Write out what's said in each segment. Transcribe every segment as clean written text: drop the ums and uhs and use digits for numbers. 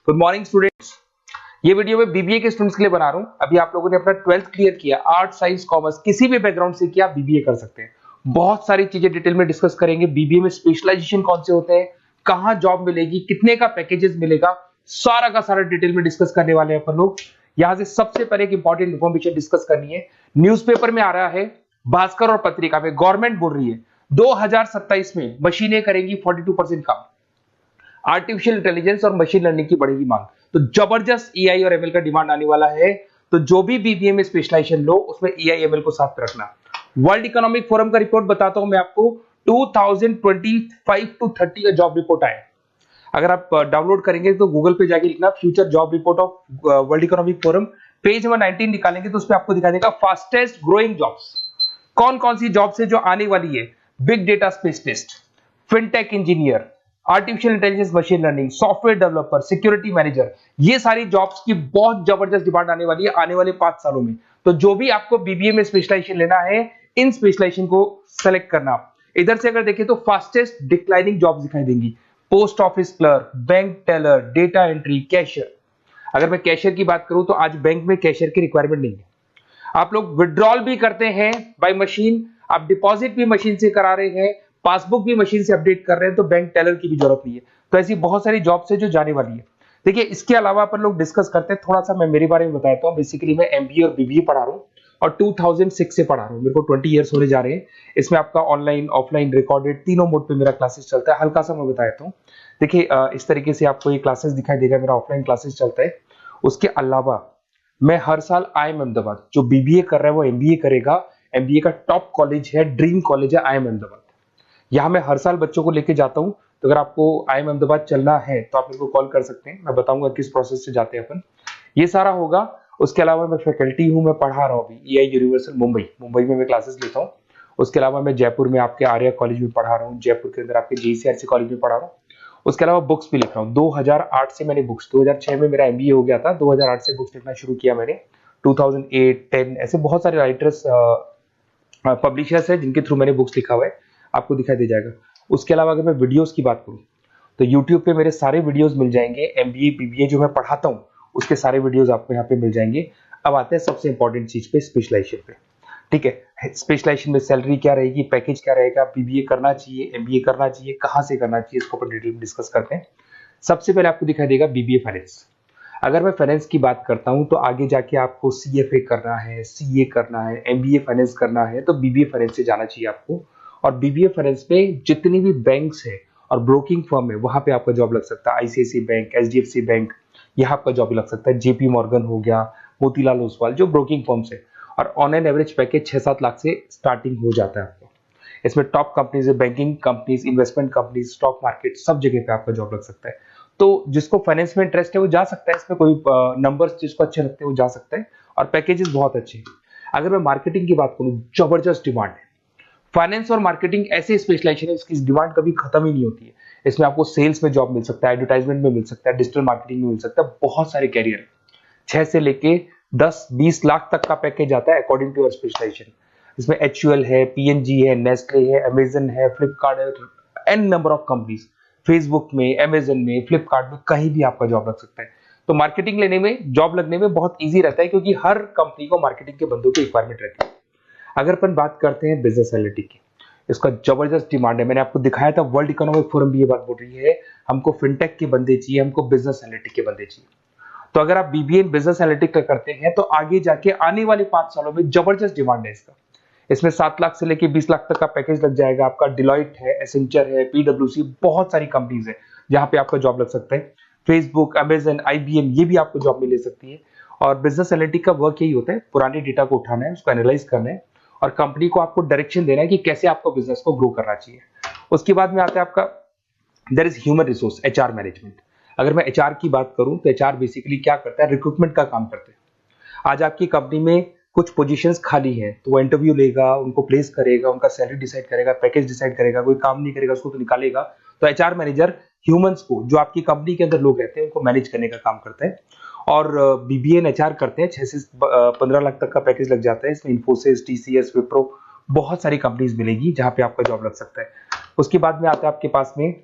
Good morning students. ये video मैं BBA के स्टूडेंट्स के लिए बना रहा हूं। अभी आप लोगों ने अपना 12th क्लियर किया, आर्ट साइंस कॉमर्स किसी भी बैकग्राउंड से किया, बीबीए कर सकते हैं। बहुत सारी चीजें डिटेल में डिस्कस करेंगे। बीबीए में स्पेशलाइजेशन कौन से होते हैं, कहां जॉब मिलेगी, कितने का पैकेजेस मिलेगा, सारा का सारा डिटेल में डिस्कस करने वाले हैं अपन लोग। यहां से सबसे पहले एक इंपॉर्टेंट इन्फॉर्मेशन डिस्कस करनी है। न्यूज़पेपर में आ रहा है, भास्कर और पत्रिका में गवर्नमेंट बोल रही है 2027 में मशीनें करेंगी 42% काम। आर्टिफिशियल इंटेलिजेंस और मशीन लर्निंग की बढ़ेगी मांग, तो जबरदस्त एआई और एमएल का डिमांड आने वाला है। तो जो भी बीबीए में स्पेशलाइजेशन लो उसमें एआई एमएल को साथ रखना। वर्ल्ड इकोनॉमिक फोरम का रिपोर्ट बताता हूं मैं आपको, 2025 टू 30 का जॉब रिपोर्ट आया। अगर आप डाउनलोड करेंगे तो गूगल पे जाके लिखना future job report of world economic forum, page number 19 निकालेंगे तो उसमें आपको दिखा देगा फास्टेस्ट ग्रोइंग जॉब्स कौन कौन सी जॉब्स है जो आने वाली है। Big data specialist, fintech engineer, artificial intelligence machine learning, software developer, security manager, ये सारी जॉब्स की बहुत जबरदस्त डिमांड आने वाली है आने वाले 5 सालों में। तो जो भी आपको बीबीए में स्पेशलाइजेशन लेना है, इन स्पेशलाइजेशन को सेलेक्ट करना। इधर से अगर देखें तो फास्टेस्ट डिक्लाइनिंग जॉब्स दिखाई देंगी, post office clerk, bank teller, data entry, cashier. अगर मैं कैशियर की बात करूं तो आज बैंक में कैशियर की रिक्वायरमेंट नहीं है। आप लोग विड्रॉल भी करते हैं बाय मशीन, आप डिपॉजिट भी मशीन से करा रहे हैं, पासबुक भी मशीन से अपडेट कर रहे हैं, तो बैंक टेलर की भी जरूरत नहीं है। तो ऐसी बहुत सारी जॉब्स है जो जाने वाली है। देखिए, इसके अलावा अपन लोग डिस्कस करते हैं, थोड़ा सा मैं मेरे बारे में बताता हूँ। बेसिकली मैं एमबीए और बीबीए पढ़ा रहा हूँ और 2006 से पढ़ा रहा हूँ। मेरे को 20 ईयर्स होने जा रहे हैं। इसमें आपका ऑनलाइन, ऑफलाइन, रिकॉर्डेड तीनों मोड पे मेरा क्लासेस चलता है। हल्का सा मैं बताता हूँ। देखिए, इस तरीके से आपको ये क्लासेस दिखाई देगा, मेरा ऑफलाइन क्लासेस चलता है। उसके अलावा मैं हर साल IIM अहमदाबाद, जो बीबीए कर रहा है वो एमबीए करेगा। एमबीए का टॉप कॉलेज है, ड्रीम कॉलेज है IIM अहमदाबाद। यहाँ मैं हर साल बच्चों को लेके जाता हूँ। तो अगर आपको IIM अहमदाबाद चलना है तो आप मेरे को कॉल कर सकते हैं, मैं बताऊंगा किस प्रोसेस से जाते हैं अपन। ये सारा होगा। उसके अलावा मैं फैकल्टी हूँ, मैं पढ़ा रहा हूँ अभी EI यूनिवर्सल मुंबई में मैं क्लासेस लेता हूँ। उसके अलावा मैं जयपुर में आपके आर्या कॉलेज में पढ़ा रहा हूँ, जयपुर के अंदर आपके JCRC कॉलेज में पढ़ा रहा हूँ। उसके अलावा बुक्स भी लिख रहा हूँ। 2008 से मैंने बुक्स, 2006 में मेरा MBA हो गया था, 2008 से बुक्स लिखना शुरू किया मैंने। 2008, 10 ऐसे बहुत सारे राइटर्स, पब्लिशर्स है जिनके थ्रू मैंने बुक्स लिखा हुआ है, आपको दिखाई दे जाएगा। उसके अलावा अगर मैं वीडियोस की बात करूं तो YouTube पे मेरे सारे वीडियोस मिल जाएंगे। MBA BBA जो मैं पढ़ाता हूं उसके सारे वीडियोस आपको यहाँ पे मिल जाएंगे। अब आते हैं सबसे इंपॉर्टेंट चीज पे, स्पेशलाइजेशन पे। ठीक है, स्पेशलाइजेशन में सैलरी क्या रहेगी, पैकेज क्या रहेगा, BBA करना चाहिए, MBA करना चाहिए, कहाँ से करना चाहिए, इसको अपन डिटेल में डिस्कस करते हैं। सबसे पहले आपको दिखाई देगा BBA फाइनेंस। अगर मैं फाइनेंस की बात करता हूं तो आगे जाके आपको CFA करना है, CA करना है, MBA फाइनेंस करना है, तो BBA फाइनेंस से जाना चाहिए आपको। और BBA फाइनेंस में जितनी भी बैंक्स है और ब्रोकिंग फर्म है वहां पे आपका जॉब लग सकता है। ICICI बैंक, HDFC बैंक, यहाँ आपका जॉब लग सकता है। JP मॉर्गन हो गया, मोतीलाल ओसवाल, जो ब्रोकिंग फर्म्स है। और on an average package 6-7 lakh से स्टार्टिंग हो जाता है आपको। इसमें टॉप कंपनीज है, banking companies, investment companies, stock market, सब जगह पे आपका जॉब लग सकता है। तो जिसको फाइनेंस में इंटरेस्ट है वो जा सकता है, इसमें कोई नंबर्स जिसको अच्छे लगते हैं वो जा सकता है, और पैकेजेस बहुत अच्छे हैं। अगर मैं मार्केटिंग की बात करूं, जबरदस्त डिमांड है। फाइनेंस और मार्केटिंग ऐसे स्पेशलाइजेशन है, इसकी डिमांड कभी खत्म ही नहीं होती है। इसमें आपको सेल्स में जॉब मिल सकता है, एडवर्टाइजमेंट में मिल सकता है, डिजिटल मार्केटिंग में मिल सकता है, बहुत सारे कैरियर है। 6 से लेके 10-20 लाख तक का पैकेज आता है अकॉर्डिंग टू योर स्पेशलाइजेशन। इसमें HUL है, PNG है, नेस्ले है, अमेजन है, फ्लिपकार्ट है, n number of companies. Facebook में, अमेजन में, फ्लिपकार्ट में, कहीं भी आपका जॉब लग सकता है। तो मार्केटिंग लेने में, जॉब लगने में बहुत ईजी रहता है, क्योंकि हर कंपनी को मार्केटिंग के बंदों की रिक्वायरमेंट रहती है। अगर अपन बात करते हैं बिजनेस एनालिटिक की, इसका जबरदस्त डिमांड है। मैंने आपको दिखाया था, वर्ल्ड इकोनॉमिक फोरम भी ये बात बोल रही है, हमको फिनटेक के बंदे चाहिए, हमको बिजनेस एनालिटिक के बंदे चाहिए। तो अगर आप BBA इन बिजनेस एनालिटिक का करते हैं तो आगे जाके आने वाले 5 सालों में जबरदस्त डिमांड है इसका। इसमें 7 लाख से लेके 20 लाख तक का पैकेज लग जाएगा। आपका डिलॉइट है, एसेंचर है, PwC, बहुत सारी कंपनीज है जहां पे आपका जॉब लग सकता है। फेसबुक, अमेजन, IBM, ये भी आपको जॉब में ले सकती है। और बिजनेस एनालिटिक का वर्क यही होता है, पुराने डेटा को उठाना है, उसको एनालाइज करना है और कंपनी को आपको डायरेक्शन देना है कि कैसे आपको बिजनेस को ग्रो करना चाहिए। उसके बाद में आता है आपका, there is human resource, HR management. अगर मैं HR की बात करूं तो HR बेसिकली क्या करता है, रिक्रूटमेंट का काम करते हैं। आज आपकी कंपनी में कुछ पोजीशंस खाली हैं तो वो इंटरव्यू लेगा, उनको प्लेस करेगा, उनका सैलरी डिसाइड करेगा, पैकेज डिसाइड करेगा, कोई काम नहीं करेगा उसको तो निकालेगा। तो HR मैनेजर ह्यूमंस को, जो आपकी कंपनी के अंदर लोग रहते हैं, उनको मैनेज करने का काम करता है। और BBA एंड HR करते हैं, 6 से 15 लाख तक का पैकेज लग जाता है। इसमें इन्फोसिस, TCS, विप्रो, बहुत सारी कंपनीज मिलेगी जहां पे आपका जॉब लग सकता है। उसके बाद में आता है आपके पास में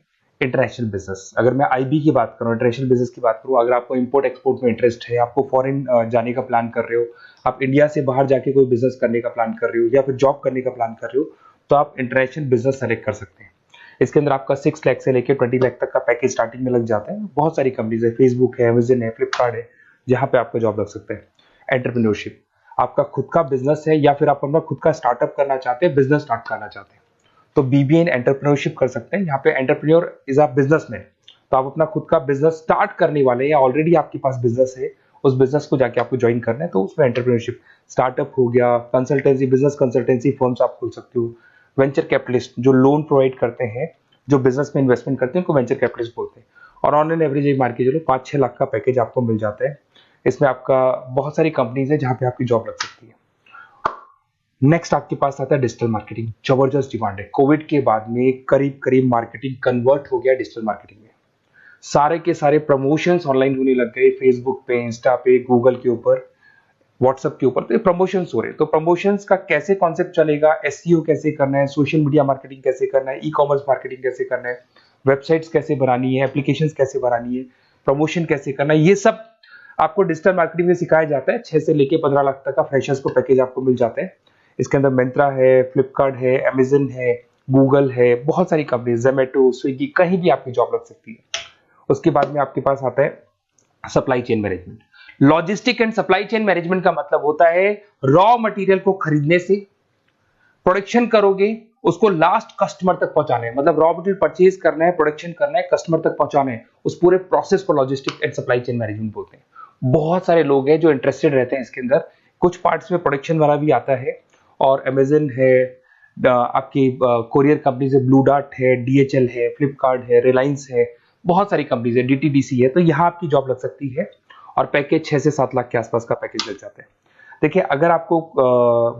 इंटरनेशनल बिजनेस, अगर मैं आईबी की बात करूं, इंटरनेशनल बिजनेस की बात करूं, अगर आपको इंपोर्ट एक्सपोर्ट में इंटरेस्ट है, आपको फॉरेन जाने का प्लान कर रहे हो, आप इंडिया से बाहर जाके कोई बिजनेस करने का प्लान कर रहे हो या फिर जॉब करने का प्लान कर रहे हो, तो आप इंटरनेशनल बिजनेस सेलेक्ट कर सकते हैं। इसके अंदर आपका 6 लाख से लेकर 20 लाख तक का पैकेज स्टार्टिंग में लग जाता है। बहुत सारी कंपनीज है, फेसबुक है, अमेजन है, फ्लिपकार्ट है, जहां पे आपका जॉब लग सकता है। एंटरप्रेन्योरशिप, आपका खुद का बिजनेस है या फिर आप अपना खुद का स्टार्टअप करना चाहते हैं, बिजनेस स्टार्ट करना चाहते हैं, तो बीबीए इन एंटरप्रेन्योरशिप कर सकते हैं। यहाँ पे एंटरप्रेन्योर इज अ बिजनेसमैन, तो आप अपना खुद का बिजनेस स्टार्ट करने वाले हैं या ऑलरेडी आपके पास बिजनेस है, उस बिजनेस को जाके आपको ज्वाइन करना है, तो उसमें एंटरप्रेन्योरशिप। स्टार्टअप हो गया, कंसल्टेंसी, बिजनेस कंसल्टेंसी फर्म्स आप खोल सकते हो। वेंचर कैपिटलिस्ट जो लोन प्रोवाइड करते हैं, जो बिजनेस में इन्वेस्टमेंट करते हैं, उनको वेंचर कैपिटलिस्ट बोलते हैं। और ऑन एन एवरेज एक मार्केट चलो 5-6 लाख का पैकेज आपको मिल जाता है। इसमें आपका बहुत सारी कंपनीज है जहां पे आपकी जॉब लग सकती है। नेक्स्ट आपके पास आता है डिजिटल मार्केटिंग। जबरदस्त डिमांड है, कोविड के बाद में करीब करीब मार्केटिंग कन्वर्ट हो गया डिजिटल मार्केटिंग में। सारे के सारे प्रमोशंस ऑनलाइन होने लग गए, फेसबुक पे, इंस्टा पे, गूगल के ऊपर, व्हाट्सएप के ऊपर, तो ये प्रमोशंस हो रहे हैं। तो प्रमोशंस का कैसे कॉन्सेप्ट चलेगा, एसईओ कैसे करना है, सोशल मीडिया मार्केटिंग कैसे करना है, ई कॉमर्स मार्केटिंग कैसे करना है, वेबसाइट्स कैसे बनानी है, एप्लीकेशंस कैसे बनानी है, प्रमोशन कैसे करना है, ये सब आपको डिजिटल मार्केटिंग में सिखाया जाता है। 6 से लेके 15 लाख तक का फ्रेशर्स को पैकेज आपको मिल जाता है। इसके अंदर मिंत्रा है, फ्लिपकार्ट है, अमेजन है, गूगल है, बहुत सारी कंपनी, जोमेटो, स्विगी, कहीं भी आपकी जॉब लग सकती है। उसके बाद में आपके पास आता है supply chain management. Logistic and supply chain management का मतलब होता है रॉ मटेरियल को खरीदने से, प्रोडक्शन करोगे, उसको लास्ट कस्टमर तक पहुंचाना है, मतलब रॉ मटेरियल परचेज करना है, प्रोडक्शन करना है, कस्टमर तक पहुंचाना है, उस पूरे प्रोसेस को logistic and supply chain management बोलते हैं। बहुत सारे लोग हैं जो इंटरेस्टेड रहते हैं इसके अंदर। कुछ पार्ट्स में प्रोडक्शन वाला भी आता है, और अमेजन है, आपकी कोरियर कंपनी से ब्लू डार्ट है, डीएचएल है, फ्लिपकार्ट है, रिलायंस है, बहुत सारी कंपनीज है, डीटीडीसी है, तो यहाँ आपकी जॉब लग सकती है। और पैकेज 6 से 7 लाख के आसपास का पैकेज लग जाता है। देखिए, अगर आपको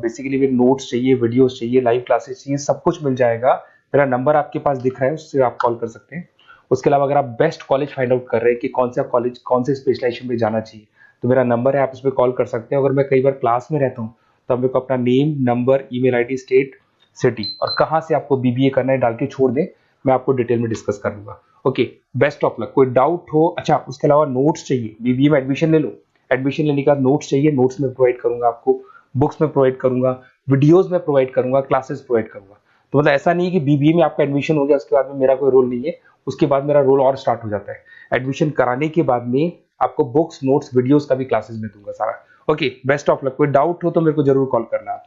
बेसिकली भी नोट्स चाहिए, वीडियोस चाहिए, लाइव क्लासेस चाहिए, सब कुछ मिल जाएगा। मेरा नंबर आपके पास दिख रहा है, उससे आप कॉल कर सकते हैं। उसके अलावा अगर आप बेस्ट कॉलेज फाइंड आउट कर रहे हैं कि कौन सा कॉलेज, कौन से स्पेशलाइजेशन में जाना चाहिए, तो मेरा नंबर है, आप उस पर कॉल कर सकते हैं। अगर मैं कई बार क्लास में रहता हूँ, तो आप मेरे को अपना name, number, email ID, state, city और कहाँ से आपको बीबीए करना है डाल के छोड़ दें, मैं आपको डिटेल में डिस्कस कर लूंगा। Okay, best of luck. कोई डाउट हो, अच्छा उसके अलावा नोट्स चाहिए, बीबीए में एडमिशन ले लो, एडमिशन लेने के बाद नोट्स चाहिए, नोट्स में प्रोवाइड करूंगा आपको, बुक्स में प्रोवाइड करूंगा, वीडियोस में प्रोवाइड करूंगा, क्लासेस प्रोवाइड करूंगा। तो मतलब ऐसा नहीं है कि बीबीए में आपका एडमिशन हो गया उसके बाद में मेरा कोई रोल नहीं है, उसके बाद मेरा रोल और स्टार्ट हो जाता है। एडमिशन कराने के बाद में आपको बुक्स, नोट्स, वीडियोस का भी क्लासेस में दूंगा सारा। Okay, best of luck. कोई डाउट हो तो मेरे को जरूर कॉल करना।